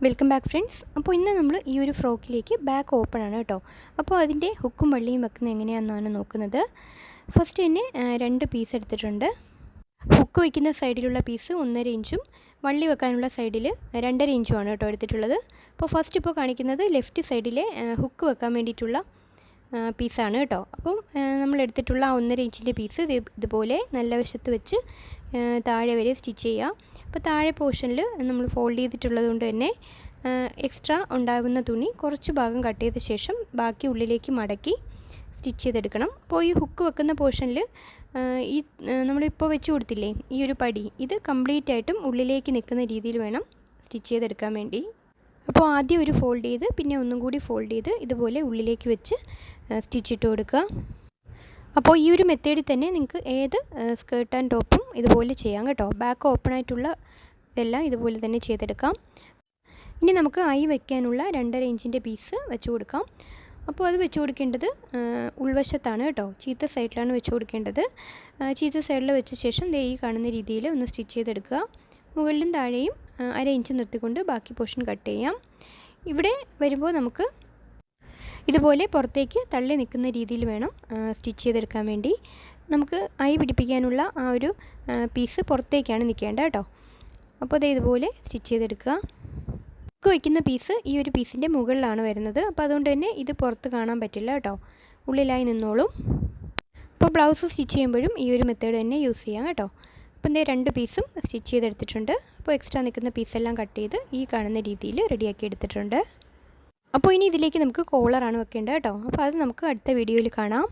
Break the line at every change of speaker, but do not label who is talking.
Welcome back friends. അപ്പോൾ ഇന്ന് നമ്മൾ ഈ ഒരു ഫ്രോക്കിലേക്ക് ബാക്ക് ഓപ്പൺ ആണ് കേട്ടോ. അപ്പോൾ അതിൻ്റെ ഹുക്കും വള്ളിയും വെക്കുന്നത് എങ്ങനെയാണെന്നാണ് നോക്കുന്നത്. ഫസ്റ്റ് തന്നെ 2 പീസ് എടുത്തിട്ടുണ്ട്. ഹുക്ക് വയ്ക്കുന്ന സൈഡിലുള്ള പീസ് 1.5 ഇഞ്ചും വള്ളി വെക്കാനുള്ള സൈഡിൽ 2.5 ഇഞ്ചുമാണ് കേട്ടോ എടുത്തിട്ടുള്ളത്. അപ്പോൾ ഫസ്റ്റ് ഇപ്പോൾ കാണിക്കുന്നത് ലെഫ്റ്റ് സൈഡിലെ ഹുക്ക് വെക്കാൻ വേണ്ടിയിട്ടുള്ള പീസാണ് കേട്ടോ. അപ്പം നമ്മൾ എടുത്തിട്ടുള്ള 1.5 ഇഞ്ചിൻ്റെ പീസ് ഇതുപോലെ നല്ല വശത്ത് വെച്ച് താഴെ വരെ സ്റ്റിച്ച് ചെയ്യുക. അപ്പോൾ താഴെ പോർഷനിൽ നമ്മൾ ഫോൾഡ് ചെയ്തിട്ടുള്ളത് കൊണ്ട് തന്നെ എക്സ്ട്രാ ഉണ്ടാകുന്ന തുണി കുറച്ച് ഭാഗം കട്ട് ചെയ്ത ശേഷം ബാക്കി ഉള്ളിലേക്ക് മടക്കി സ്റ്റിച്ച് ചെയ്തെടുക്കണം. അപ്പോൾ ഈ ഹുക്ക് വെക്കുന്ന പോർഷനിൽ ഈ നമ്മളിപ്പോൾ വെച്ച് കൊടുത്തില്ലേ ഈ ഒരു പടി, ഇത് കംപ്ലീറ്റ് ആയിട്ടും ഉള്ളിലേക്ക് നിൽക്കുന്ന രീതിയിൽ വേണം സ്റ്റിച്ച് ചെയ്തെടുക്കാൻ വേണ്ടി. അപ്പോൾ ആദ്യം ഒരു ഫോൾഡ് ചെയ്ത് പിന്നെ ഒന്നും കൂടി ഫോൾഡ് ചെയ്ത് ഇതുപോലെ ഉള്ളിലേക്ക് വെച്ച് സ്റ്റിച്ച് ഇട്ട് കൊടുക്കുക. അപ്പോൾ ഈ ഒരു മെത്തേഡിൽ തന്നെ നിങ്ങൾക്ക് ഏത് സ്കേർട്ട് ആൻഡ് ടോപ്പും ഇതുപോലെ ചെയ്യാം കേട്ടോ. ബാക്ക് ഓപ്പൺ ആയിട്ടുള്ള ഇതെല്ലാം ഇതുപോലെ തന്നെ ചെയ്തെടുക്കാം. ഇനി നമുക്ക് ഐ വയ്ക്കാനുള്ള 2.5 ഇഞ്ചിൻ്റെ പീസ് വെച്ച് കൊടുക്കാം. അപ്പോൾ അത് വെച്ച് കൊടുക്കേണ്ടത് ഉൾവശത്താണ് കേട്ടോ, ചീത്ത സൈഡിലാണ് വെച്ച് കൊടുക്കേണ്ടത്. ചീത്ത സൈഡിൽ വെച്ച ശേഷം ഈ കാണുന്ന രീതിയിൽ ഒന്ന് സ്റ്റിച്ച് ചെയ്തെടുക്കുക. മുകളിലും താഴെയും 1/2 ഇഞ്ച് നിർത്തിക്കൊണ്ട് ബാക്കി പോർഷൻ കട്ട് ചെയ്യാം. ഇവിടെ വരുമ്പോൾ നമുക്ക് ഇതുപോലെ പുറത്തേക്ക് തള്ളി നിൽക്കുന്ന രീതിയിൽ വേണം സ്റ്റിച്ച് ചെയ്തെടുക്കാൻ വേണ്ടി. നമുക്ക് ഐ പിടിപ്പിക്കാനുള്ള ആ ഒരു പീസ് പുറത്തേക്കാണ് നിൽക്കേണ്ടത് കേട്ടോ. അപ്പോൾ അത് ഇതുപോലെ സ്റ്റിച്ച് ചെയ്തെടുക്കുക. ഹുക്ക് വയ്ക്കുന്ന പീസ് ഈ ഒരു പീസിൻ്റെ മുകളിലാണ് വരുന്നത്. അപ്പോൾ അതുകൊണ്ട് തന്നെ ഇത് പുറത്ത് കാണാൻ പറ്റില്ല കേട്ടോ, ഉള്ളിലായി നിന്നോളും. അപ്പോൾ ബ്ലൗസ് സ്റ്റിച്ച് ചെയ്യുമ്പോഴും ഈ ഒരു മെത്തേഡ് തന്നെ യൂസ് ചെയ്യാം കേട്ടോ. അപ്പോൾ ഇതിൻ്റെ 2 പീസും സ്റ്റിച്ച് ചെയ്തെടുത്തിട്ടുണ്ട്. അപ്പോൾ എക്സ്ട്രാ നിൽക്കുന്ന പീസെല്ലാം കട്ട് ചെയ്ത് ഈ കാണുന്ന രീതിയിൽ റെഡിയാക്കി എടുത്തിട്ടുണ്ട്. അപ്പോൾ ഇനി ഇതിലേക്ക് നമുക്ക് കോളറാണ് വെക്കേണ്ടത് കേട്ടോ. അപ്പോൾ അത് നമുക്ക് അടുത്ത വീഡിയോയിൽ കാണാം.